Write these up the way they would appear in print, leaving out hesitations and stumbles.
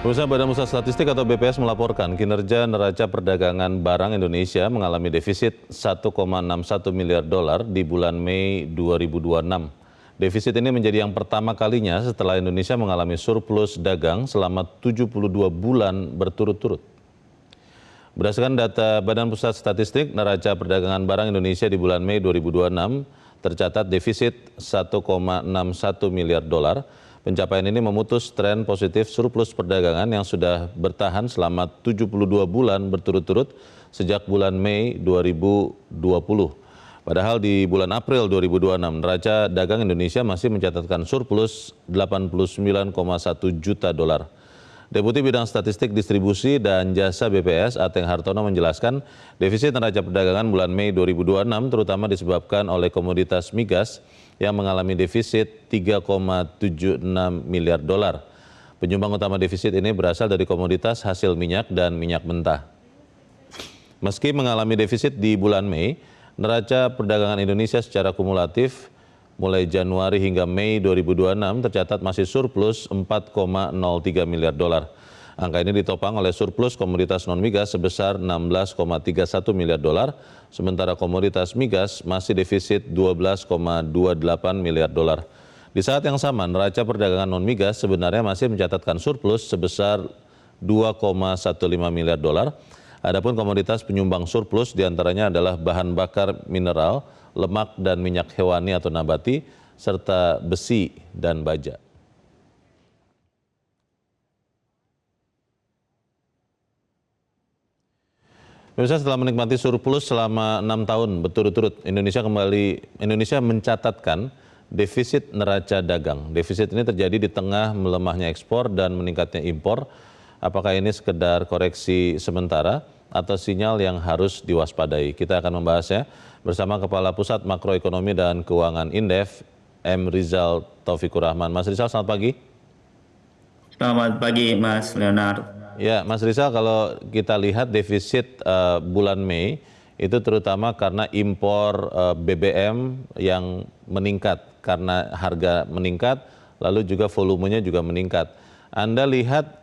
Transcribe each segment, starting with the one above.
Pemirsa, Badan Pusat Statistik atau BPS melaporkan kinerja neraca perdagangan barang Indonesia mengalami defisit 1,61 miliar dolar di bulan Mei 2026. Defisit ini menjadi yang pertama kalinya setelah Indonesia mengalami surplus dagang selama 72 bulan berturut-turut. Berdasarkan data Badan Pusat Statistik, neraca perdagangan barang Indonesia di bulan Mei 2026 tercatat defisit 1,61 miliar dolar. Pencapaian ini memutus tren positif surplus perdagangan yang sudah bertahan selama 72 bulan berturut-turut sejak bulan Mei 2020. Padahal di bulan April 2026, neraca dagang Indonesia masih mencatatkan surplus 89,1 juta dolar. Deputi Bidang Statistik Distribusi dan Jasa BPS Ateng Hartono menjelaskan defisit neraca perdagangan bulan Mei 2026 terutama disebabkan oleh komoditas migas yang mengalami defisit 3,76 miliar dolar. Penyumbang utama defisit ini berasal dari komoditas hasil minyak dan minyak mentah. Meski mengalami defisit di bulan Mei, neraca perdagangan Indonesia secara kumulatif mulai Januari hingga Mei 2026 tercatat masih surplus 4,03 miliar dolar. Angka ini ditopang oleh surplus komoditas non-migas sebesar 16,31 miliar dolar, sementara komoditas migas masih defisit 12,28 miliar dolar. Di saat yang sama, neraca perdagangan non-migas sebenarnya masih mencatatkan surplus sebesar 2,15 miliar dolar. Adapun komoditas penyumbang surplus diantaranya adalah bahan bakar mineral, lemak dan minyak hewani atau nabati, serta besi dan baja. Pemirsa, setelah menikmati surplus selama 6 tahun berturut-turut, Indonesia mencatatkan defisit neraca dagang. Defisit ini terjadi di tengah melemahnya ekspor dan meningkatnya impor. Apakah ini sekedar koreksi sementara atau sinyal yang harus diwaspadai? Kita akan membahasnya bersama Kepala Pusat Makroekonomi dan Keuangan Indef, M. Rizal Taufikur Rahman. Mas Rizal, selamat pagi. Selamat pagi, Mas Leonard. Ya, Mas Rizal, kalau kita lihat defisit bulan Mei itu terutama karena impor BBM yang meningkat karena harga meningkat, lalu juga volumenya juga meningkat. Anda lihat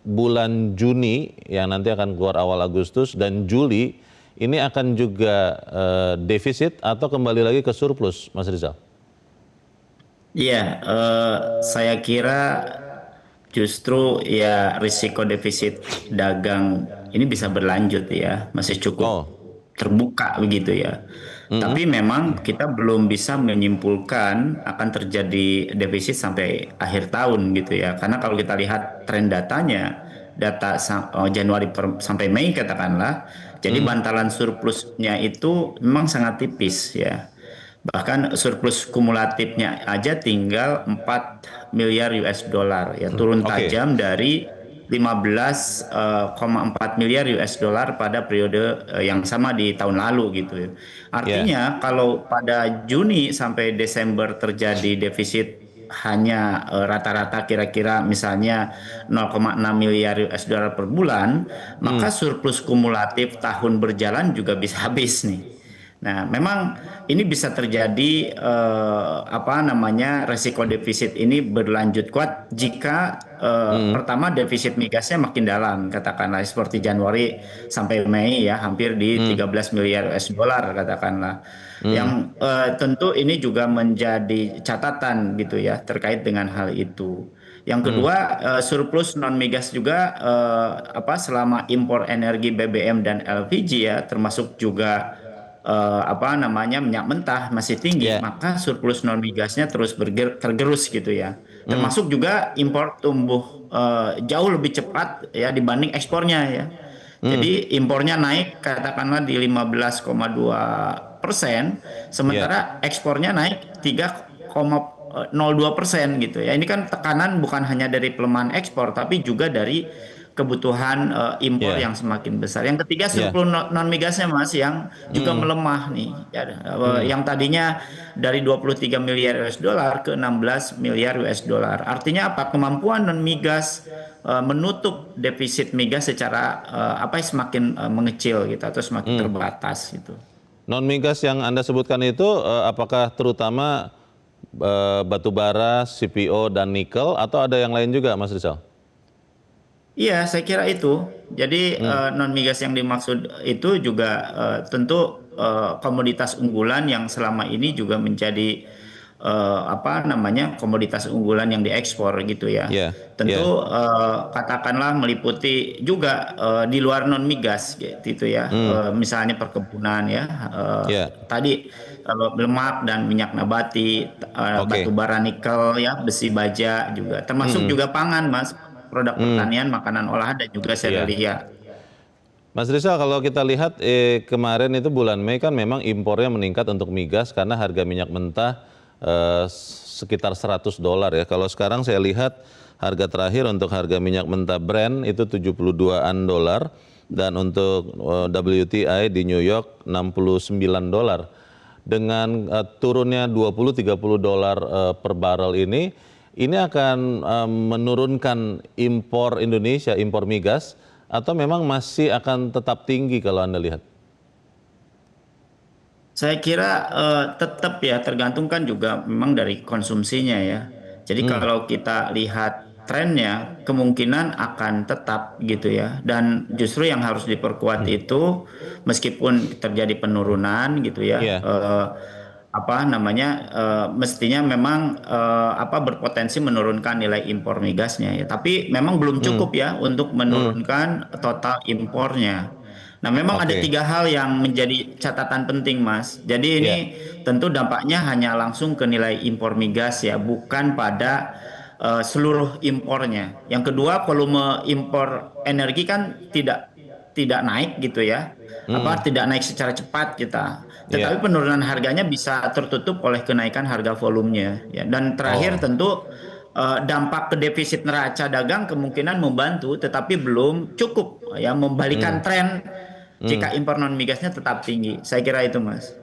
bulan Juni yang nanti akan keluar awal Agustus dan Juli ini akan juga defisit atau kembali lagi ke surplus, Mas Rizal? Iya, saya kira justru ya risiko defisit dagang ini bisa berlanjut ya, masih cukup Oh, terbuka begitu ya. Tapi memang kita belum bisa menyimpulkan akan terjadi defisit sampai akhir tahun gitu ya. Karena kalau kita lihat tren datanya, Januari sampai Mei katakanlah, jadi bantalan surplusnya itu memang sangat tipis ya. Bahkan surplus kumulatifnya aja tinggal 4 miliar US dollar ya, turun oke. tajam dari 15,4 miliar US dollar pada periode yang sama di tahun lalu gitu ya. Ya, Artinya kalau pada Juni sampai Desember terjadi defisit hanya rata-rata kira-kira misalnya 0,6 miliar US dollar per bulan, maka surplus kumulatif tahun berjalan juga bisa habis nih. Nah, memang ini bisa terjadi resiko defisit ini berlanjut kuat jika pertama defisit migasnya makin dalam, katakanlah seperti Januari sampai Mei ya, hampir di 13 miliar US dollar katakanlah. Yang tentu ini juga menjadi catatan gitu ya terkait dengan hal itu. Yang kedua, surplus non migas juga selama impor energi BBM dan LPG ya, termasuk juga minyak mentah masih tinggi, ya. maka surplus non migasnya terus tergerus gitu ya. Termasuk juga impor tumbuh jauh lebih cepat ya dibanding ekspornya ya. Jadi impornya naik katakanlah di 15,2%, Ya. sementara ekspornya naik 3,02% gitu ya. Ini kan tekanan bukan hanya dari pelemahan ekspor, tapi juga dari kebutuhan impor Ya. yang semakin besar. Yang ketiga Ya. surplus non migasnya Mas yang juga melemah nih. Ya, yang tadinya dari 23 miliar US dollar ke 16 miliar US dollar. Artinya apa? Kemampuan non migas menutup defisit migas secara semakin mengecil gitu atau semakin terbatas gitu. Non migas yang Anda sebutkan itu apakah terutama batu bara, CPO dan nikel atau ada yang lain juga, Mas Rizal? Iya, saya kira itu. Jadi Hmm, non migas yang dimaksud itu juga tentu komoditas unggulan yang selama ini juga menjadi apa namanya komoditas unggulan yang diekspor gitu ya. ya, ya, Tentu katakanlah meliputi juga di luar non migas gitu ya. hmm, Misalnya perkebunan ya. ya, Tadi lemak dan minyak nabati, batu oke. bara nikel ya, besi baja juga. Termasuk Hmm, juga pangan, Mas, produk hmm, pertanian, makanan olahan dan juga iya. serealia. Mas Rizal, kalau kita lihat kemarin itu bulan Mei kan memang impornya meningkat untuk migas karena harga minyak mentah sekitar $100 ya. Kalau sekarang saya lihat harga terakhir untuk harga minyak mentah Brent itu 72-an dolar dan untuk WTI di New York $69. Dengan turunnya 20-30 dolar per barrel ini akan menurunkan impor Indonesia, impor migas, atau memang masih akan tetap tinggi kalau Anda lihat? Saya kira tetap ya tergantung kan juga memang dari konsumsinya ya. Jadi Hmm, kalau kita lihat trennya kemungkinan akan tetap gitu ya. Dan justru yang harus diperkuat itu meskipun terjadi penurunan gitu ya. iya, Apa namanya mestinya memang apa berpotensi menurunkan nilai impor migasnya ya. Tapi memang belum hmm, cukup ya untuk hmm, menurunkan total impornya. Nah, memang ada oke, tiga hal yang menjadi catatan penting, Mas. Jadi ini iya, tentu dampaknya hanya langsung ke nilai impor migas ya, bukan pada seluruh impornya. Yang kedua, volume impor energi kan tidak tidak naik gitu ya, hmm, tidak naik secara cepat kita. iya, Tetapi penurunan harganya bisa tertutup oleh kenaikan harga volumenya. Ya. Dan terakhir oh, tentu dampak ke defisit neraca dagang kemungkinan membantu, tetapi belum cukup ya hmm, membalikan tren hmm. jika impor non migasnya tetap tinggi. Saya kira itu, Mas.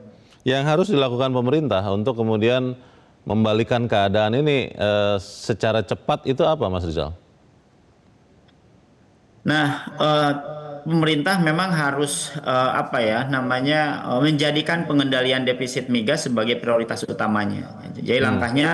Yang harus dilakukan pemerintah untuk kemudian membalikan keadaan ini secara cepat itu apa, Mas Rizal? Nah, pemerintah memang harus apa ya namanya menjadikan pengendalian defisit migas sebagai prioritas utamanya. Jadi Hmm, langkahnya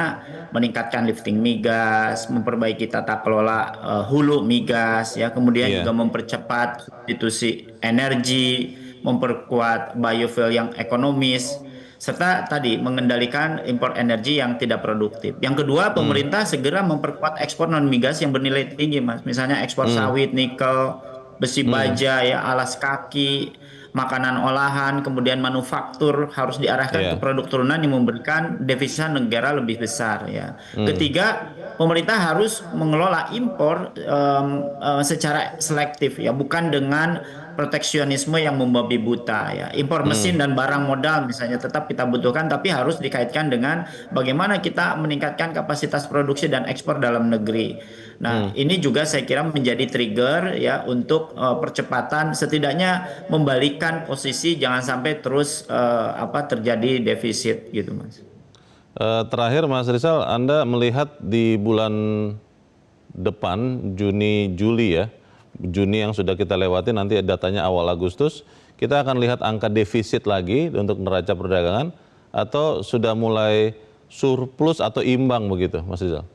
meningkatkan lifting migas, memperbaiki tata kelola hulu migas, ya, kemudian juga iya, mempercepat substitusi energi, memperkuat biofuel yang ekonomis, serta tadi mengendalikan impor energi yang tidak produktif. Yang kedua, hmm, pemerintah segera memperkuat ekspor non migas yang bernilai tinggi, Mas. Misalnya ekspor hmm, sawit, nikel, besi hmm, baja, ya, alas kaki, makanan olahan, kemudian manufaktur harus diarahkan ke iya, produk turunan yang memberikan devisa negara lebih besar, ya. hmm, Ketiga, pemerintah harus mengelola impor secara selektif ya, bukan dengan proteksionisme yang membabi buta ya. Impor hmm, mesin dan barang modal misalnya tetap kita butuhkan, tapi harus dikaitkan dengan bagaimana kita meningkatkan kapasitas produksi dan ekspor dalam negeri. Nah, hmm. ini juga saya kira menjadi trigger ya untuk percepatan setidaknya membalikan posisi, jangan sampai terus terjadi defisit gitu, Mas. Terakhir Mas Rizal, Anda melihat di bulan depan Juni Juli ya, Juni yang sudah kita lewati nanti datanya awal Agustus, kita akan lihat angka defisit lagi untuk neraca perdagangan atau sudah mulai surplus atau imbang begitu, Mas Rizal?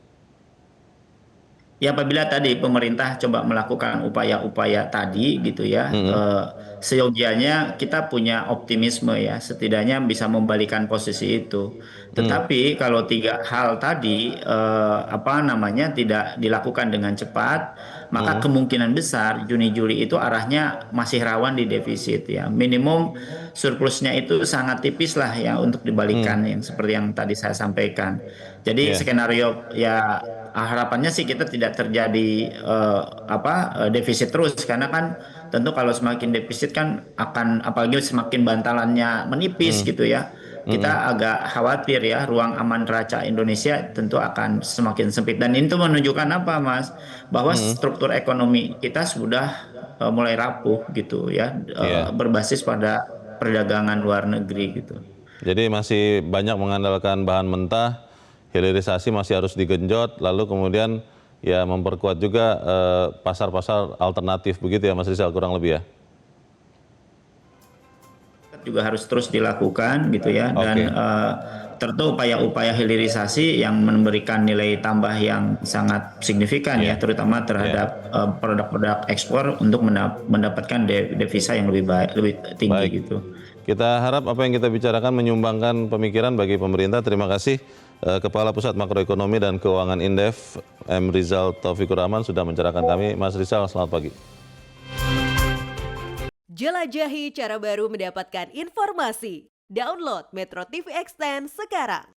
Ya, apabila tadi pemerintah coba melakukan upaya-upaya tadi gitu ya, Mm-mm. seyogianya kita punya optimisme ya, setidaknya bisa membalikan posisi itu. Mm. Tetapi kalau tiga hal tadi apa namanya tidak dilakukan dengan cepat, maka Mm. kemungkinan besar Juni Juli itu arahnya masih rawan di defisit ya. Minimum surplusnya itu sangat tipis lah ya untuk Mm. dibalikan yang seperti yang tadi saya sampaikan. Jadi Ya, skenario ya harapannya sih kita tidak terjadi defisit terus, karena kan tentu kalau semakin defisit kan akan apalagi semakin bantalannya menipis Mm. gitu ya, Mm-mm. kita agak khawatir ya ruang aman neraca Indonesia tentu akan semakin sempit, dan itu menunjukkan apa, Mas, bahwa Mm. struktur ekonomi kita sudah mulai rapuh gitu ya, Iya. berbasis pada perdagangan luar negeri gitu. Jadi masih banyak mengandalkan bahan mentah, hilirisasi masih harus digenjot, lalu kemudian ya memperkuat juga pasar-pasar alternatif begitu ya Mas Rizal kurang lebih ya. Juga harus terus dilakukan gitu ya, dan Oke. tentu upaya-upaya hilirisasi yang memberikan nilai tambah yang sangat signifikan ya, terutama terhadap produk-produk ekspor untuk mendapatkan devisa yang lebih baik, lebih tinggi Baik. gitu. Kita harap apa yang kita bicarakan menyumbangkan pemikiran bagi pemerintah. Terima kasih Kepala Pusat Makroekonomi dan Keuangan Indef, M. Rizal Taufikur Rahman sudah mencerahkan kami. Mas Rizal, selamat pagi. Jelajahi cara baru mendapatkan informasi. Download Metro TV Extend sekarang.